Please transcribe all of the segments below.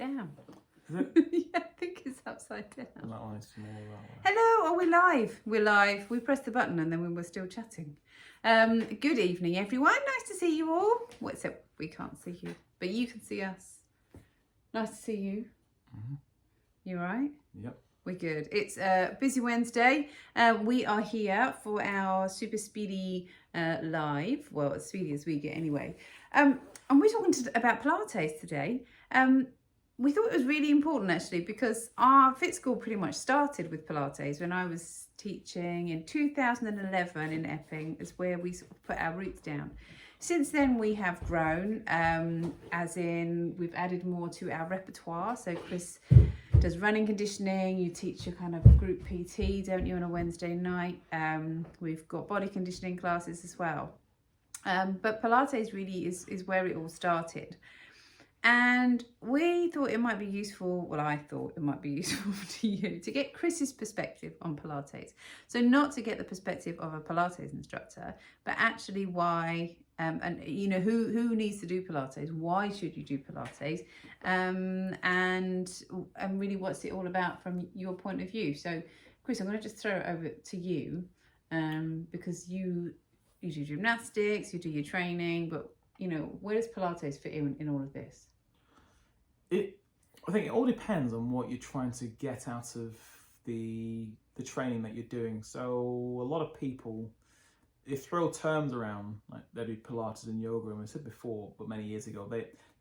down. Is it? Yeah, I think it's upside down. That one is more that way. Hello, oh, we're live. We're live. We pressed the button and then we were still chatting. Good evening, everyone. Nice to see you all. What's up? We can't see you, but you can see us. Nice to see you. Mm-hmm. You all right? Yep. We're good. It's a busy Wednesday. We are here for our super speedy live. Well, as speedy as we get anyway. And we're talking about Pilates today. We thought it was really important actually because our fit school pretty much started with Pilates when I was teaching in 2011 in Epping, is where we sort of put our roots down. Since then we have grown, as in we've added more to our repertoire. So Chris does running conditioning, you teach your kind of group PT, don't you, on a Wednesday night. We've got body conditioning classes as well. But Pilates really is where it all started. And we thought it might be useful, well, I thought it might be useful to you to get Chris's perspective on Pilates. So not to get the perspective of a Pilates instructor, but actually why, and you know, who needs to do Pilates? Why should you do Pilates? And really what's it all about from your point of view? So Chris, I'm going to just throw it over to you, because you do gymnastics, you do your training, but you know, where does Pilates fit in all of this? I think it all depends on what you're trying to get out of the training that you're doing. So a lot of people, they throw terms around, like they do Pilates and yoga, and we said before, but many years ago,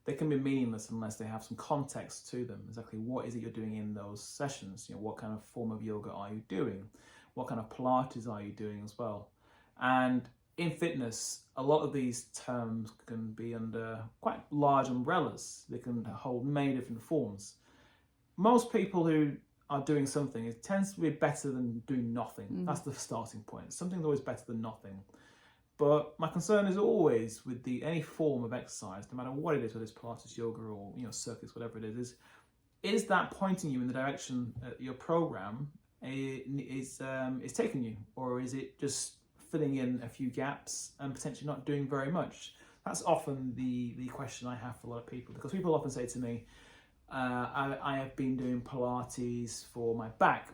they can be meaningless unless they have some context to them. Exactly what is it you're doing in those sessions? You know, what kind of form of yoga are you doing? What kind of Pilates are you doing as well? And in fitness, a lot of these terms can be under quite large umbrellas. They can hold many different forms. Most people who are doing something, it tends to be better than doing nothing. That's the starting point. Something's always better than nothing. But my concern is always with any form of exercise, no matter what it is, whether it's Pilates, yoga, or circuits, whatever it is that pointing you in the direction that your program is taking you, or is it just filling in a few gaps and potentially not doing very much? That's often the question I have for a lot of people, because people often say to me, I have been doing Pilates for my back.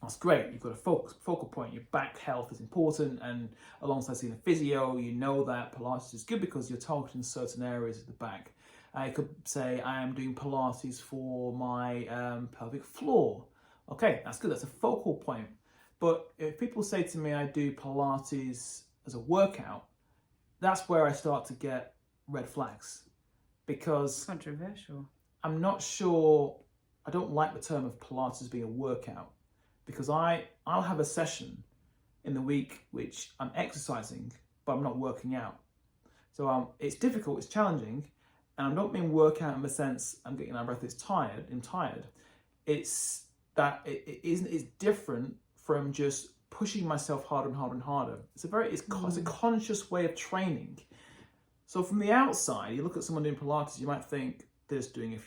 That's great, you've got a focal point, your back health is important, and alongside seeing a physio, you know that Pilates is good because you're targeting certain areas of the back. I could say I am doing Pilates for my pelvic floor. Okay, that's good, that's a focal point. But if people say to me I do Pilates as a workout, that's where I start to get red flags, because Controversial. I'm not sure, I don't like the term of Pilates as being a workout, because I'll have a session in the week which I'm exercising, but I'm not working out. So it's difficult, it's challenging, and I don't mean workout in the sense I'm getting out of breath, I'm tired. It's that it's different from just pushing myself harder and harder and harder. It's a conscious way of training. So from the outside, you look at someone doing Pilates, you might think they're just doing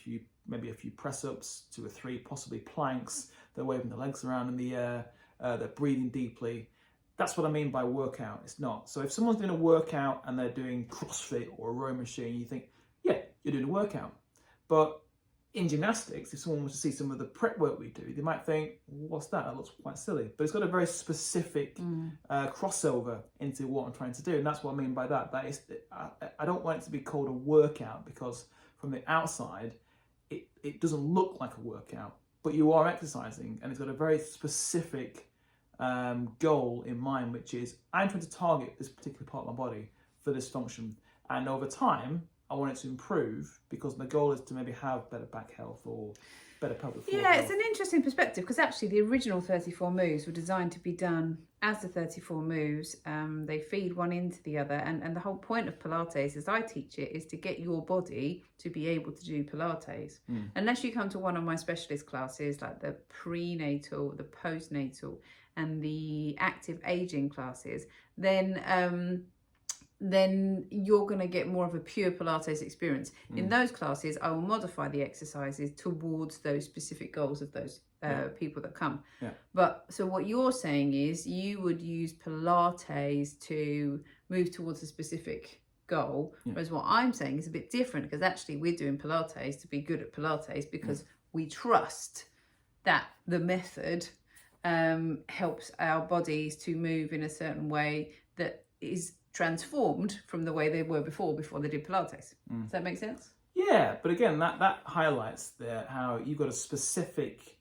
maybe a few press-ups, 2 or 3, possibly planks. They're waving their legs around in the air. They're breathing deeply. That's what I mean by workout. It's not. So if someone's doing a workout and they're doing CrossFit or a row machine, you think, yeah, you're doing a workout. But in gymnastics, if someone was to see some of the prep work we do, they might think, what's that? That looks quite silly. But it's got a very specific crossover into what I'm trying to do. And that's what I mean by that. That is, I don't want it to be called a workout, because from the outside, it doesn't look like a workout. But you are exercising, and it's got a very specific goal in mind, which is I'm trying to target this particular part of my body for this function. And over time, I want it to improve, because my goal is to maybe have better back health or better pelvic floor health. It's an interesting perspective, because actually the original 34 moves were designed to be done as the 34 moves. They feed one into the other, and the whole point of Pilates, as I teach it, is to get your body to be able to do Pilates. Unless you come to one of my specialist classes, like the prenatal, the postnatal, and the active aging classes, then you're going to get more of a pure Pilates experience. In those classes, I will modify the exercises towards those specific goals of those people that come. But so what you're saying is you would use Pilates to move towards a specific goal. Whereas what I'm saying is a bit different, because actually we're doing Pilates to be good at Pilates because we trust that the method helps our bodies to move in a certain way that is transformed from the way they were before they did Pilates. Does that make sense? Yeah, but again, that highlights how you've got a specific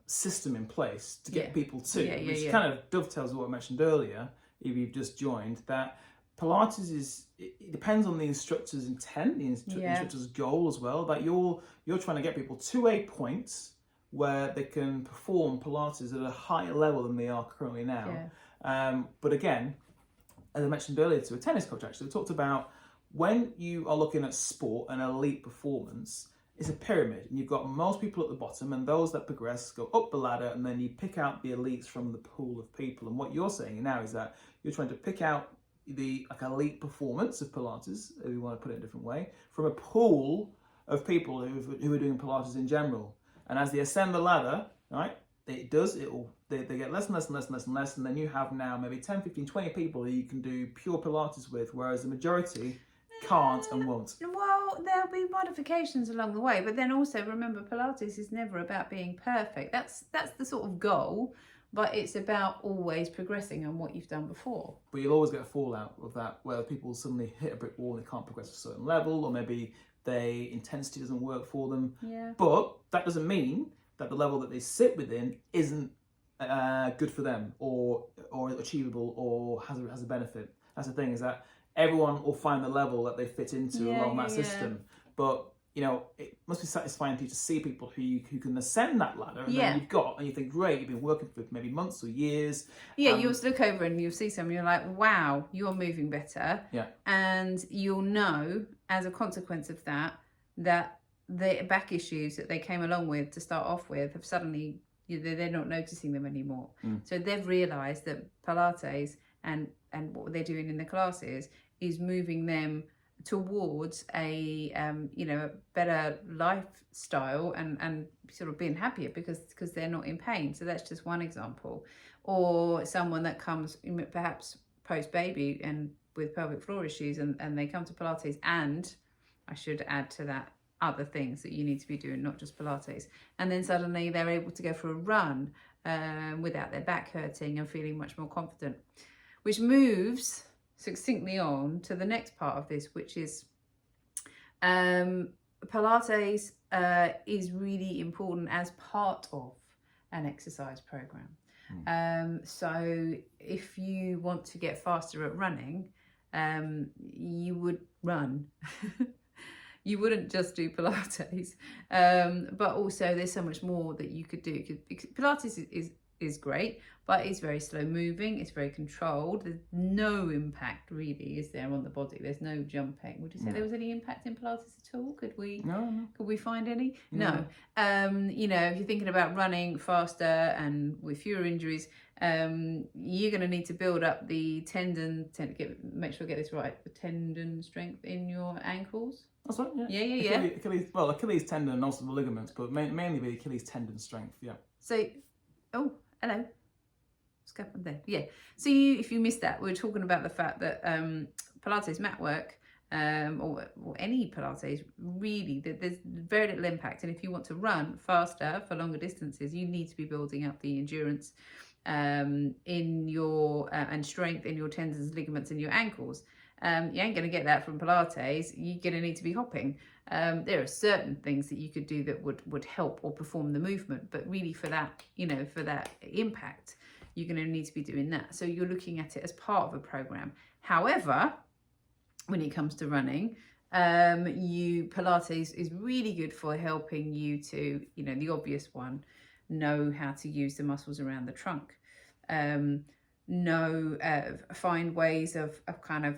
system in place to get people to, which kind of dovetails with what I mentioned earlier, if you've just joined, that Pilates it depends on the instructor's intent, the instructor's goal as well, that you're trying to get people to a point where they can perform Pilates at a higher level than they are currently now. But again, as I mentioned earlier to a tennis coach, actually, we talked about when you are looking at sport and elite performance, it's a pyramid, and you've got most people at the bottom, and those that progress go up the ladder, and then you pick out the elites from the pool of people. And what you're saying now is that you're trying to pick out the elite performance of Pilates, if you want to put it a different way, from a pool of people who are doing Pilates in general. And as they ascend the ladder, right, they get less and less and less and less and less, and then you have now maybe 10, 15, 20 people that you can do pure Pilates with, whereas the majority can't and won't. Well, there'll be modifications along the way, but then also remember, Pilates is never about being perfect. That's the sort of goal, but it's about always progressing on what you've done before. But you'll always get a fallout of that, where people suddenly hit a brick wall and they can't progress to a certain level, or maybe their intensity doesn't work for them. But that doesn't mean that the level that they sit within isn't good for them, or achievable, or has a benefit. That's the thing, is that everyone will find the level that they fit into along that system. But it must be satisfying to you to see people who can ascend that ladder, and then you think, great, you've been working for maybe months or years. You'll look over and you'll see someone, you're like, wow, you're moving better. And you'll know, as a consequence of that the back issues that they came along with to start off with have suddenly, they're not noticing them anymore. So they've realised that Pilates and what they're doing in the classes is moving them towards a better lifestyle and sort of being happier because they're not in pain. So that's just one example. Or someone that comes perhaps post-baby and with pelvic floor issues, and they come to Pilates, and I should add to that other things that you need to be doing, not just Pilates, and then suddenly they're able to go for a run without their back hurting and feeling much more confident, which moves succinctly on to the next part of this, which is Pilates is really important as part of an exercise program. So if you want to get faster at running, you would run. You wouldn't just do Pilates, but also there's so much more that you could do. Pilates is great, but it's very slow moving, it's very controlled. There's no impact really, is there, on the body? There's no jumping. Would you say there was any impact in Pilates at all? Could we find any? No. If you're thinking about running faster and with fewer injuries, you're going to need to build up the make sure I get this right, the tendon strength in your ankles. That's right, yeah. Achilles tendon and also the ligaments, but mainly the Achilles tendon strength, So, oh, hello. What's happened there? Yeah. So if you missed that, we're talking about the fact that Pilates mat work, or any Pilates, really, there's very little impact. And if you want to run faster for longer distances, you need to be building up the endurance in your and strength in your tendons, ligaments, and your ankles. You ain't going to get that from Pilates. You're going to need to be hopping. There are certain things that you could do that would help or perform the movement, but really for that impact, you're going to need to be doing that. So you're looking at it as part of a program. However, when it comes to running, Pilates is really good for helping you to, the obvious one, know how to use the muscles around the trunk. Find ways of kind of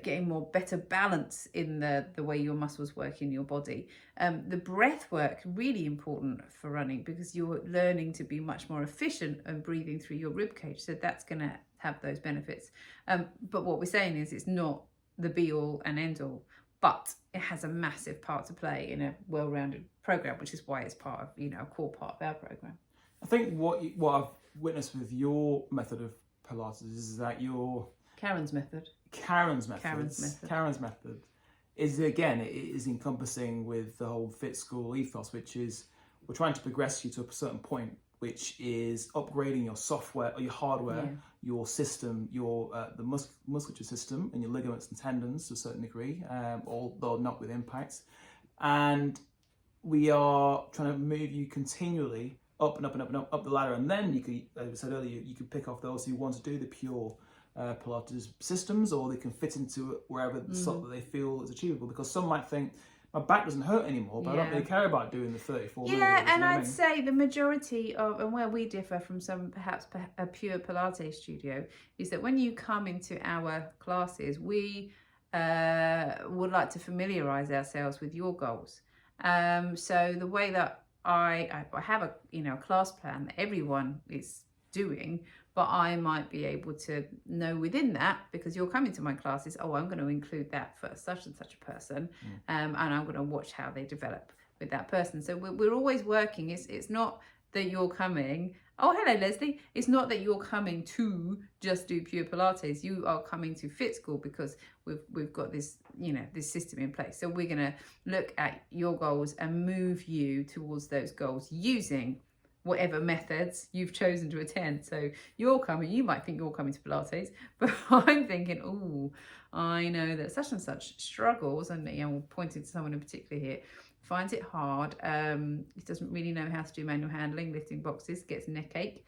getting better balance in the way your muscles work in your body. The breath work, really important for running, because you're learning to be much more efficient and breathing through your rib cage. So that's going to have those benefits. But what we're saying is it's not the be all and end all, but it has a massive part to play in a well-rounded program, which is why it's part of, a core part of our program. I think what I've witnessed with your method of Pilates is that Karen's method. Karen's Karen's method. Karen's method is, again, it is encompassing with the whole fit school ethos, which is we're trying to progress you to a certain point, which is upgrading your software or your hardware, your system, your the musculature system and your ligaments and tendons to a certain degree, although not with impacts. And we are trying to move you continually up and up and up and up the ladder. And then you could, as I said earlier, you could pick off those who want to do the pure Pilates systems, or they can fit into it wherever the slot that they feel is achievable. Because some might think, my back doesn't hurt anymore, but I don't really care about doing the 34 moves. Yeah, and I'd say the majority of, and where we differ from some perhaps a pure Pilates studio, is that when you come into our classes, we would like to familiarise ourselves with your goals. So the way that I have a class plan that everyone is doing, but I might be able to know within that, because you're coming to my classes, oh, I'm going to include that for such and such a person, and I'm going to watch how they develop with that person. So we're always working. It's not that you're coming, oh, hello, Leslie. It's not that you're coming to just do pure Pilates. You are coming to fit school because we've got this, this system in place. So we're going to look at your goals and move you towards those goals using whatever methods you've chosen to attend. So you might think you're coming to Pilates, but I'm thinking, oh, I know that such and such struggles, and we're pointing to someone in particular here, finds it hard, he doesn't really know how to do manual handling, lifting boxes, gets neck ache.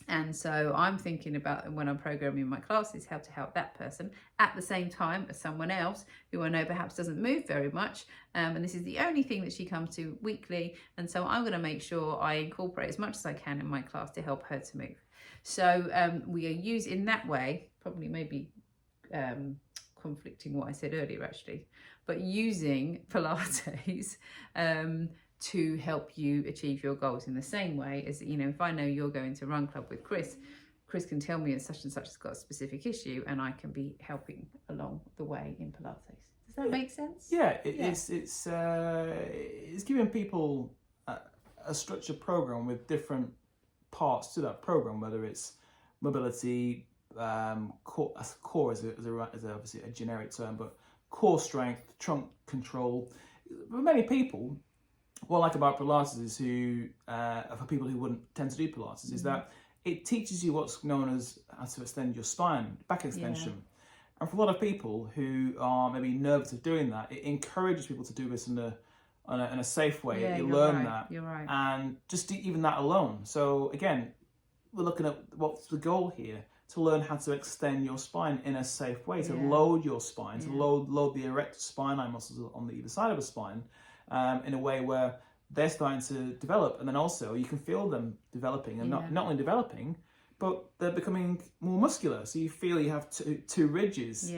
And so I'm thinking about, when I'm programming my classes, how to help that person at the same time as someone else who I know perhaps doesn't move very much. And this is the only thing that she comes to weekly. And so I'm going to make sure I incorporate as much as I can in my class to help her to move. So we are using that way, probably maybe conflicting what I said earlier actually, but using Pilates to help you achieve your goals in the same way as, if I know you're going to run club with Chris can tell me such and such has got a specific issue, and I can be helping along the way in Pilates. Does that make sense? Yeah, it's giving people a structured program with different parts to that program, whether it's mobility, core is obviously a generic term, but core strength, trunk control. For many people, what I like about Pilates is for people who wouldn't tend to do Pilates, is that it teaches you what's known as how to extend your spine, back extension. Yeah. And for a lot of people who are maybe nervous of doing that, it encourages people to do this in a safe way. Yeah, you learn right. that. You're right. And just even that alone. So again, we're looking at what's the goal here, to learn how to extend your spine in a safe way, to load your spine, to load the erector spinae muscles on the either side of the spine, in a way where they're starting to develop, and then also you can feel them developing, and not only developing, but they're becoming more muscular. So you feel you have two ridges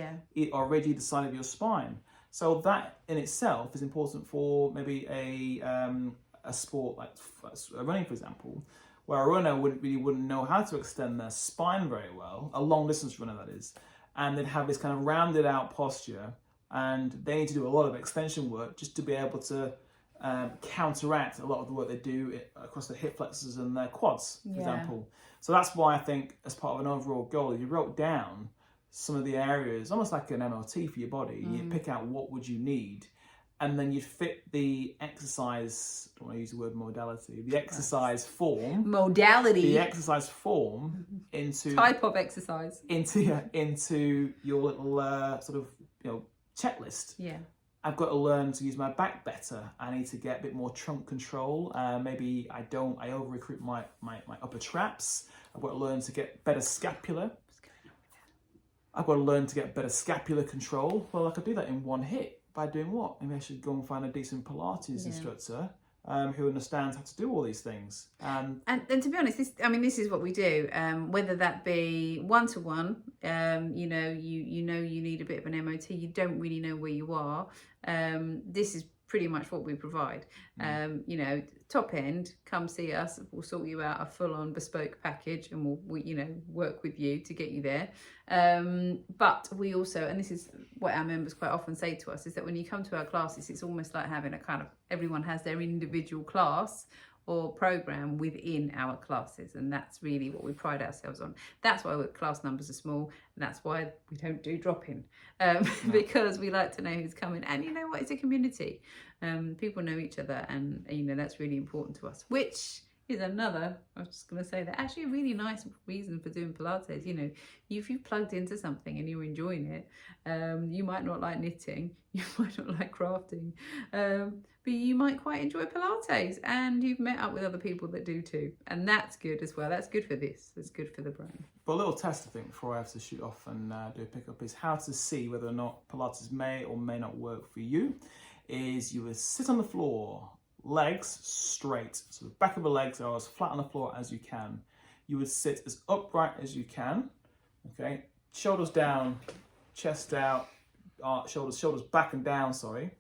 already either side of your spine. So that in itself is important for maybe a sport like running, for example, where a runner wouldn't know how to extend their spine very well, a long distance runner that is, and they'd have this kind of rounded out posture, and they need to do a lot of extension work just to be able to counteract a lot of the work they do across the hip flexors and their quads, for example. So that's why I think, as part of an overall goal, if you wrote down some of the areas, almost like an MOT for your body, you pick out what would you need, and then you'd fit the exercise, I don't want to use the word modality, the exercise form. Modality. The exercise form into... Type of exercise. Into your little sort of, checklist. Yeah. I've got to learn to use my back better. I need to get a bit more trunk control. Maybe I over-recruit my upper traps. I've got to learn to get better scapula. I've got to learn to get better scapular control. Well, I could do that in one hit. By doing what? Maybe I should go and find a decent Pilates instructor who understands how to do all these things. And to be honest, this is what we do. Whether that be one-to-one, you need a bit of an MOT, you don't really know where you are. This is pretty much what we provide. Top end, come see us. We'll sort you out a full-on bespoke package, and we'll work with you to get you there. But we also, and this is what our members quite often say to us, is that when you come to our classes, it's almost like having a kind of, everyone has their individual class or program within our classes, and that's really what we pride ourselves on. That's why class numbers are small, and that's why we don't do drop-in, because we like to know who's coming. And you know what, it's a community. People know each other, and you know that's really important to us, which is another, I was just going to say that actually a really nice reason for doing Pilates. You know, if you've plugged into something and you're enjoying it, you might not like knitting, you might not like crafting, but you might quite enjoy Pilates, and you've met up with other people that do too, and that's good as well. That's good for this, it's good for the brain. But a little test, I think, before I have to shoot off and do a pickup, is how to see whether or not Pilates may or may not work for you. Is you would sit on the floor, legs straight, so the back of the legs are as flat on the floor as you can. You would sit as upright as you can, okay, shoulders down, chest out, shoulders back and down, sorry,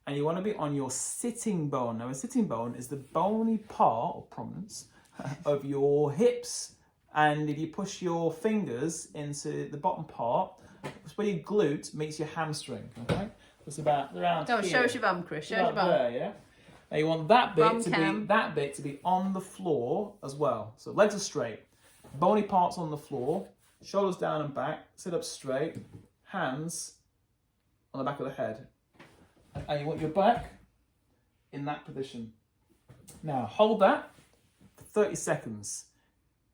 and you want to be on your sitting bone. Now a sitting bone is the bony part or prominence of your hips, and if you push your fingers into the bottom part, it's where your glute meets your hamstring, okay, it's about around Don't here. show us your bum, Chris, show us your bum. There, yeah. Now you want that bit to be on the floor as well. So legs are straight, bony parts on the floor, shoulders down and back, sit up straight, hands on the back of the head. And you want your back in that position. Now hold that for 30 seconds.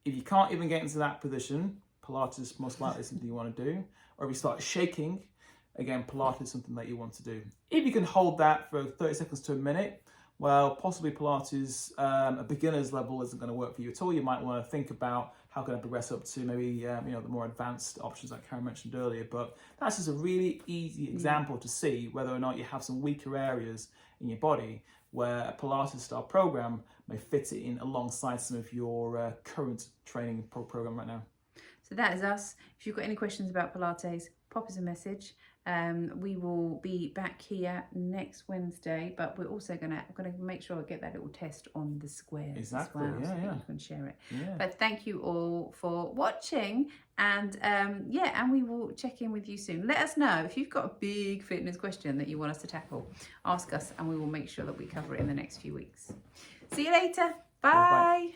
If you can't even get into that position, Pilates is most likely something you want to do. Or if you start shaking, again, Pilates is something that you want to do. If you can hold that for 30 seconds to a minute, well, possibly Pilates, a beginner's level isn't going to work for you at all. You might want to think about how can I progress up to maybe the more advanced options like Karen mentioned earlier. But that's just a really easy example to see whether or not you have some weaker areas in your body where a Pilates style program may fit it in alongside some of your current training program right now. So that is us. If you've got any questions about Pilates, pop us a message. We will be back here next Wednesday, but we're also gonna make sure I get that little test on the squares Exactly, as well, so yeah. you can share it. Yeah. But thank you all for watching, and and we will check in with you soon. Let us know if you've got a big fitness question that you want us to tackle. Ask us, and we will make sure that we cover it in the next few weeks. See you later. Bye. Bye.